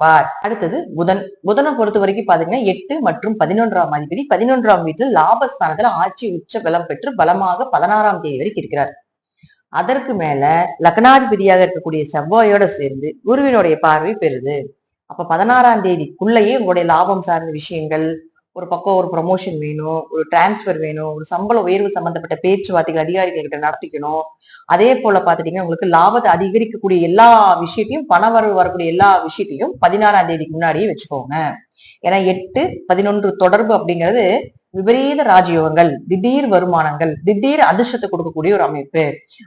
கொடுப்பார். அடுத்தது புதனை பொறுத்த வரைக்கும் பாத்தீங்கன்னா 8 மற்றும் 11ஆம் அதிபதி 11ஆம் வீட்டுல லாபஸ்தானத்துல ஆட்சி உச்ச பலம் பெற்று பலமாக 16ஆம் தேதி வரைக்கும் இருக்கிறார். அதற்கு மேல லக்னாதிபதியாக இருக்கக்கூடிய செவ்வாயோட சேர்ந்து குருவினுடைய பார்வை பெறுது. அப்ப 16ஆம் தேதிக்குள்ளேயே உங்களுடைய லாபம் சார்ந்த விஷயங்கள், ஒரு பக்கம் ஒரு ப்ரமோஷன் வேணும், ஒரு டிரான்ஸ்பர் வேணும், ஒரு சம்பள உயர்வு சம்பந்தப்பட்ட பேச்சுவார்த்தைகள் அதிகாரிகள் கிட்ட நடத்திக்கணும். அதே போல பாத்துட்டீங்கன்னா உங்களுக்கு லாபத்தை அதிகரிக்கக்கூடிய எல்லா விஷயத்தையும், பண வரவு வரக்கூடிய எல்லா விஷயத்தையும் 16ஆம் தேதிக்கு முன்னாடியே வச்சுக்கோங்க. ஏன்னா 8, 11 தொடர்பு அப்படிங்கிறது விபரீத ராஜயோகங்கள், திடீர் வருமானங்கள், திடீர் அதிர்ஷ்டத்தை கொடுக்கக்கூடிய ஒரு அமைப்பு.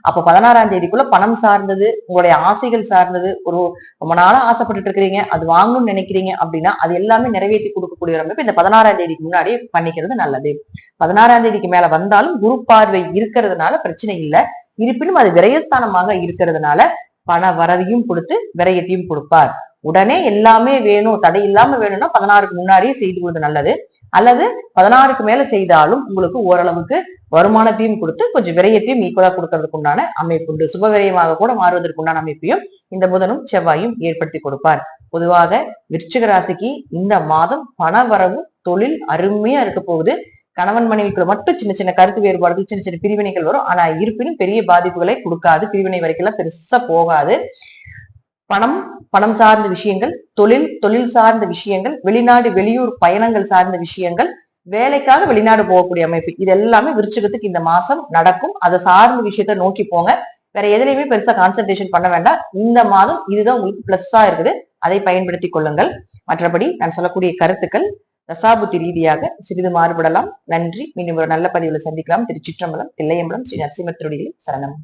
அப்ப 16ஆம் தேதிக்குள்ள பணம் சார்ந்தது, உங்களுடைய ஆசைகள் சார்ந்தது, ஒரு ரொம்ப நாளா ஆசைப்பட்டுட்டு இருக்கிறீங்க, அது வாங்கணும்னு நினைக்கிறீங்க அப்படின்னா அது எல்லாமே நிறைவேற்றி கொடுக்கக்கூடிய ஒரு அமைப்பு இந்த 16ஆம் தேதிக்கு முன்னாடி பண்ணிக்கிறது நல்லது. 16ஆம் தேதிக்கு மேல வந்தாலும் குரு பார்வை இருக்கிறதுனால பிரச்சனை இல்லை. இருப்பினும் அது விரயஸ்தானமாக இருக்கிறதுனால பண வரவையும் கொடுத்து விரயத்தையும் கொடுப்பார். உடனே எல்லாமே வேணும், தடை இல்லாம வேணும்னா 16க்கு முன்னாடியே செய்து கொடுத்து நல்லது. அல்லது 16க்கு மேல செய்தாலும் உங்களுக்கு ஓரளவுக்கு வருமானத்தையும் கொடுத்து கொஞ்சம் விரயத்தையும் ஈக்குவலா கொடுக்கறதுக்கு உண்டான அமைப்பு உண்டு. சுப விரயமாக கூட மாறுவதற்கு உண்டான அமைப்பையும் இந்த புதனும் செவ்வாயும் ஏற்படுத்தி கொடுப்பார். பொதுவாக விருச்சிக ராசிக்கு இந்த மாதம் பண வரவு தொழில் அருமையா இருக்க போகுது. கணவன் மனைவிக்குள்ள மட்டும் சின்ன சின்ன கருத்து வேறுபாடுகள், சின்ன சின்ன பிரிவினைகள் வரும். ஆனா இருப்பினும் பெரிய பாதிப்புகளை கொடுக்காது. பிரிவினை வரைக்கும் பெருசா போகாது. பணம் சார்ந்த விஷயங்கள், தொழில் சார்ந்த விஷயங்கள், வெளிநாடு வெளியூர் பயணங்கள் சார்ந்த விஷயங்கள், வேலைக்காக வெளிநாடு போகக்கூடிய அமைப்பு, இது எல்லாமே விருச்சிகத்துக்கு இந்த மாசம் நடக்கும். அதை சார்ந்த விஷயத்த நோக்கி போங்க. வேற எதுலையுமே பெருசா கான்சென்ட்ரேஷன் பண்ண வேண்டாம். இந்த மாதம் இதுதான் உங்களுக்கு பிளஸ்ஸா இருக்குது. அதை பயன்படுத்தி கொள்ளுங்கள். மற்றபடி நான் சொல்லக்கூடிய கருத்துக்கள் தசாபுத்தி ரீதியாக சிறிது மாறுபடலாம். நன்றி. மீண்டும் ஒரு நல்ல பதிவுல சந்திக்கலாம். திருச்சிற்றம்பலம், தில்லையம்பலம், ஸ்ரீ நரசிம்ம திருவடிகளில் சரணம்.